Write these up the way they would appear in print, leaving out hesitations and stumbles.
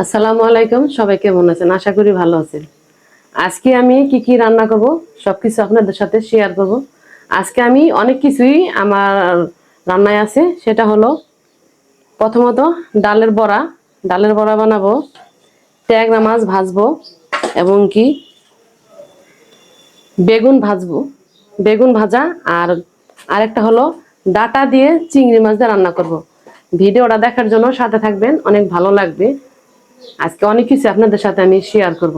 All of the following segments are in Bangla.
আসসালামু আলাইকুম, সবাই কেমন আছেন? আশা করি ভালো আছেন। আজকে আমি কি রান্না করব সবকিছু আপনাদের সাথে শেয়ার করব। আজকে আমি অনেক কিছুই আমার রান্নায় আছে, সেটা হলো প্রথমত ডালের বড়া বানাবো, ট্যাংরা মাছ ভাজবো এবং কি বেগুন ভাজা, আর আরেকটা হলো ডাটা দিয়ে চিংড়ি মাছ দিয়ে রান্না করব। ভিডিওটা দেখার জন্য সাথে থাকবেন, অনেক ভালো লাগবে। আজকে অনেক কিছু আপনাদের সাথে আমি শেয়ার করব।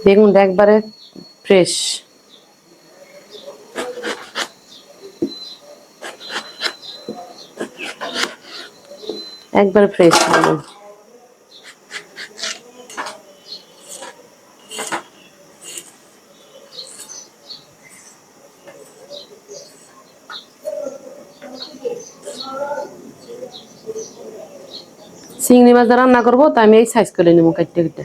বেগুনটা একবারে ফ্রেশ, একবারে ফ্রেশ বেগুন। চিংড়ি মাছ রান্না করবো, তাই আমি এই সাইজ করে নেবো কাটতে কেটে।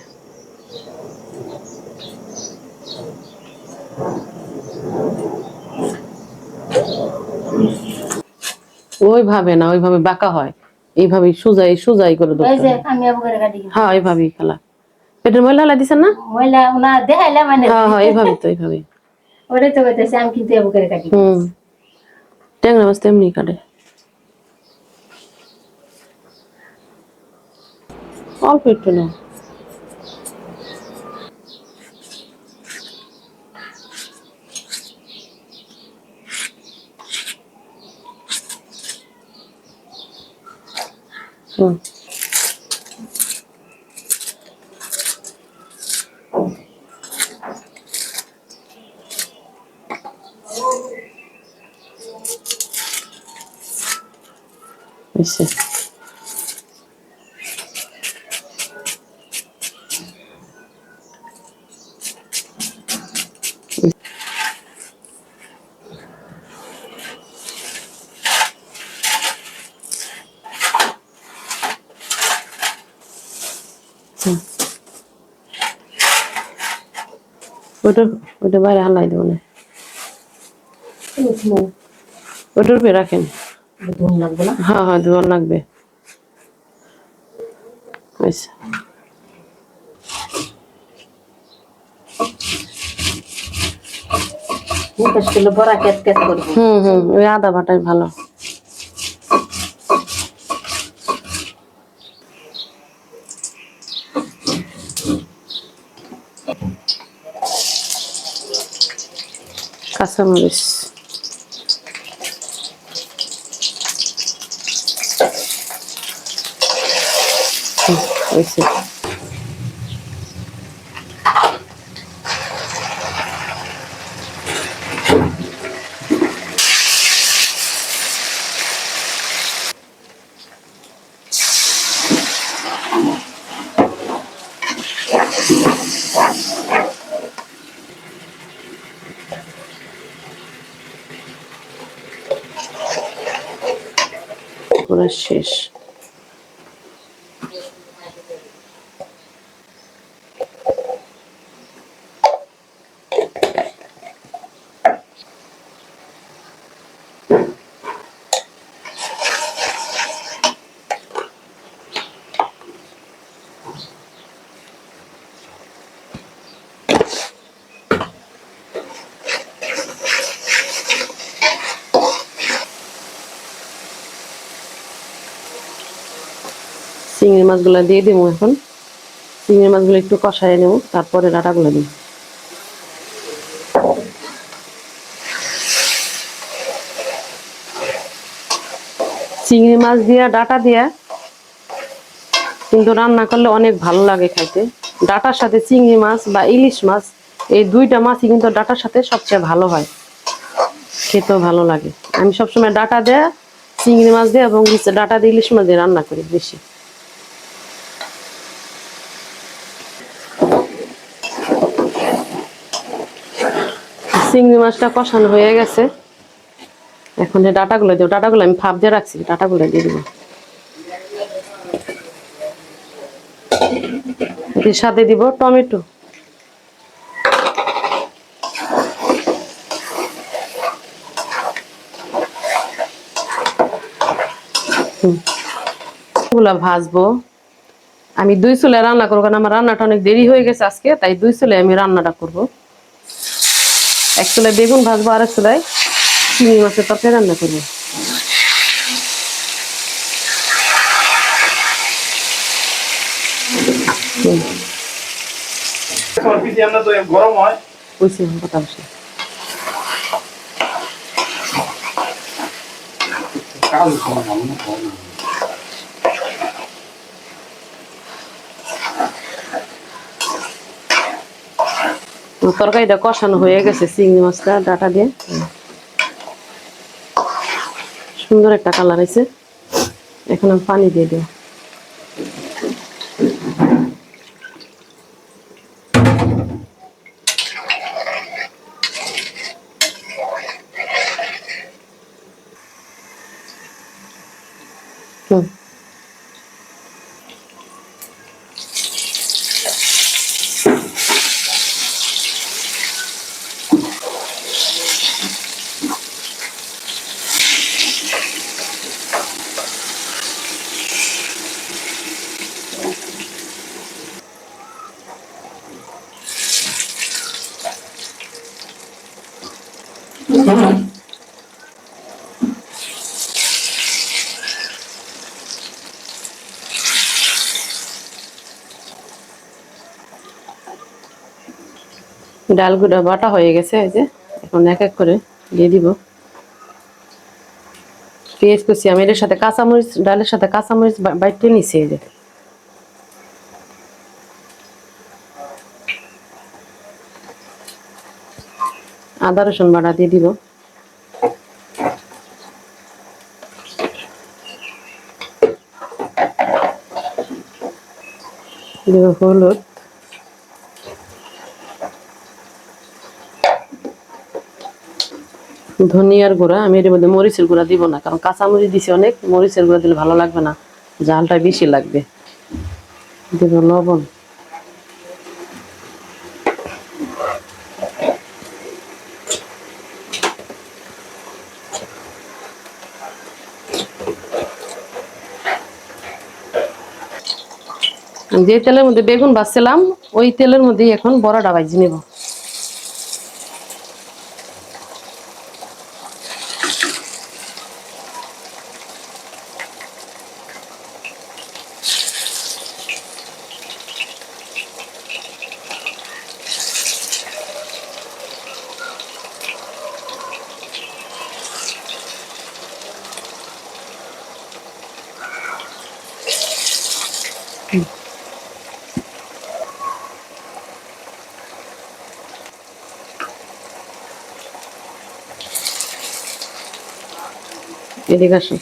ওইভাবে না, ওইভাবে বাঁকা হয়, এইভাবে সোজাই সোজাই করে দেবো। হ্যাঁ, এইভাবেই খেলা। পেটের ময়লা হলা দিছেন না? ময়লা না দেখাইলা মানে। হ্যাঁ হ্যাঁ, এইভাবেই তো, এইভাবেই। ওটাই তো কইতেছি, আমি কিন্তু এভাবে করে কাটি। ট্যাংরা মাছ তেমনি কাটে, অল্প একটু না। ওটা বাইরে হালাই দেবো না, ওটার উপরে রাখেন। লাগবে না? হ্যাঁ হ্যাঁ, ধোয়া লাগবে। ওই আদা বাটাই ভালো। কাঁচামরিচ, পুরো শেষ। চিংড়ি মাছগুলো দিয়ে দিব এখন। চিংড়ি মাছগুলো একটু কষায় নেব, তারপরে ডাটাগুলো দিই। চিংড়ি মাছ দিয়া ডাটা দিয়া কিন্তু রান্না করলে অনেক ভালো লাগে খাইতে। ডাটার সাথে চিংড়ি মাছ বা ইলিশ মাছ, এই দুইটা মাছই কিন্তু ডাটার সাথে সবচেয়ে ভালো হয়, খেতেও ভালো লাগে। আমি সবসময় ডাটা দিয়ে, চিংড়ি মাছ দিয়ে এবং ডাটা দিয়ে ইলিশ মাছ দিয়ে রান্না করি বেশি। চিংড়ি মাছটা কষানো হয়ে গেছে, এখন যে ডাটাগুলো দেবো। ডাটাগুলো আমি ভাপ দিয়ে রাখছি, ডাটাগুলো দিয়ে দেবো। এর সাথে দিব টমেটো। এগুলা ভাজবো। আমি 2 চুলায় রান্না করবো, কারণ আমার রান্নাটা অনেক দেরি হয়ে গেছে আজকে, তাই 2 চুলায় আমি রান্নাটা করব। এক চুলায় বেগুন ভাজবো, আর এক চুলায় চিংড়ি মাছের তরকারি রান্না করবো। গরম হয় কথা বসে তরকারিটা কষানো হয়ে গেছে, চিংড়ি মাছটা ডাটা দিয়ে সুন্দর একটা কালার আছে। এখন আমি পানি দিয়ে দেব। ডালগুলো বাটা হয়ে গেছে, এই যে এখন এক এক করে দিয়ে দিব। পেঁয়াজ কুচি আমি এর সাথে কাঁচামরিচ, ডালের সাথে কাঁচামরিচ বাইটে নিছি। এই যে আদা রসুন বাটা দিয়ে দিব। দিব হলুদ, ধনিয়ার গুঁড়া। আমি এর মধ্যে মরিচের গুঁড়া দিব না, কারণ কাঁচামরিচ দিছি অনেক, মরিচের গুঁড়া দিলে ভালো লাগবে না, ঝালটা বেশি লাগবে। দিব লবণ, যে তেলের মধ্যে বেগুন ভাজছিলাম ওই তেলের মধ্যেই এখন বড়াটা ভাজি নেব। এদিকে আসুন।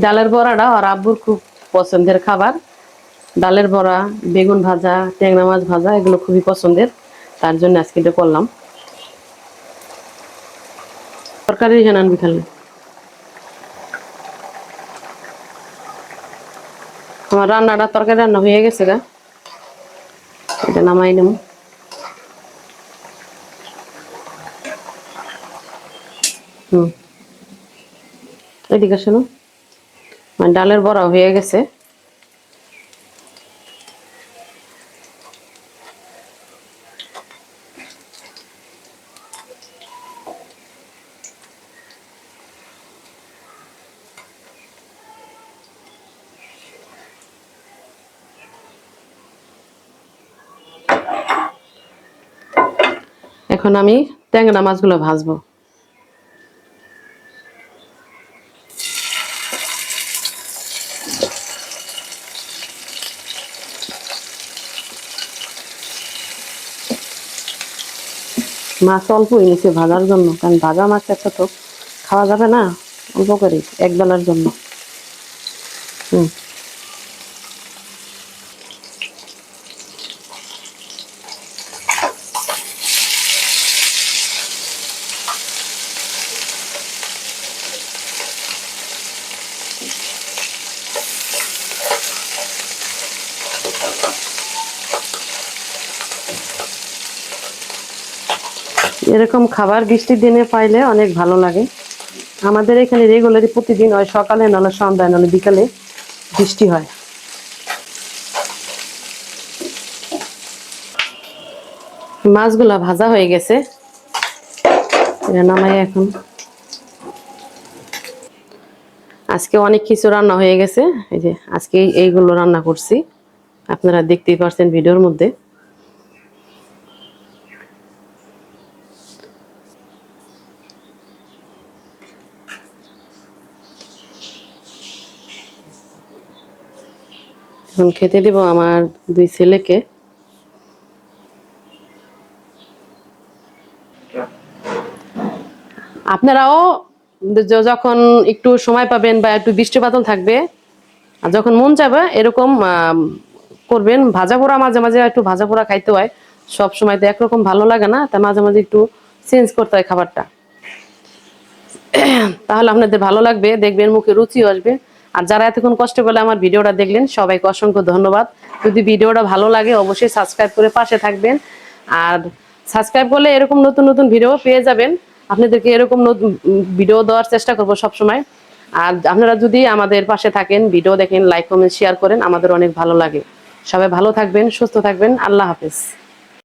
ডালের বড়াটা আর আব্বুর খুব পছন্দের খাবার। ডালের বড়া, বেগুন ভাজা, ট্যাংরা মাছ ভাজা এগুলো খুবই পছন্দের, তার জন্য আজকে এটা করলাম। তরকারি এখানে আনবি খালি। আমার রান্নাটা তরকারি রান্না হয়ে গেছে গা, এটা নামাই নেব। এদিকে শোনো, মানে ডালের বড়া হয়ে গেছে। এখন আমি ট্যাংরা মাছগুলো ভাজবো। মাছ অল্প এনেছে ভাজার জন্য, কারণ ভাজা মাছ একটা তো খাওয়া যাবে না, অল্প করে এক বেলার জন্য। হুম। এরকম খাবার বৃষ্টির দিনে পাইলে অনেক ভালো লাগে। আমাদের এখানে রেগুলারই প্রতিদিন হয়, সকালে নাহলে সন্ধ্যায় নাহলে বিকালে বৃষ্টি হয়। মাছগুলা ভাজা হয়ে গেছে, এটা নামাই এখন। আজকে অনেক কিছু রান্না হয়ে গেছে, এই যে আজকে এইগুলো রান্না করছি, আপনারা দেখতেই পারছেন ভিডিওর মধ্যে। এখন খেতে দিব আমার 2 ছেলেকে। আপনারাও যখন একটু সময় পাবেন বা একটু বৃষ্টি বাদল থাকবে, আর যখন মন চাবে এরকম করবেন। ভাজা পোড়া মাঝে মাঝে একটু ভাজা পোড়া খাইতে হয়, সব সময় তো একরকম ভালো লাগে না, তা মাঝে মাঝে একটু চেঞ্জ করতে হয় খাবারটা। তাহলে আপনাদের ভালো লাগবে, দেখবেন মুখে রুচিও আসবে। আর যারা এতক্ষণ কষ্ট করে আমার ভিডিওটা দেখলেন সবাইকে অসংখ্য ধন্যবাদ। যদি ভিডিওটা ভালো লাগে অবশ্যই সাবস্ক্রাইব করে পাশে থাকবেন। আর সাবস্ক্রাইব করলে এরকম নতুন নতুন ভিডিও পেয়ে যাবেন, আপনাদেরকে এরকম নতুন ভিডিও দেওয়ার চেষ্টা করব সব সময়। আর আপনারা যদি আমাদের পাশে থাকেন, ভিডিও দেখেন, লাইক কমেন্ট শেয়ার করেন, আমাদের অনেক ভালো লাগে। সবাই ভালো থাকবেন, সুস্থ থাকবেন, আল্লাহ হাফেজ।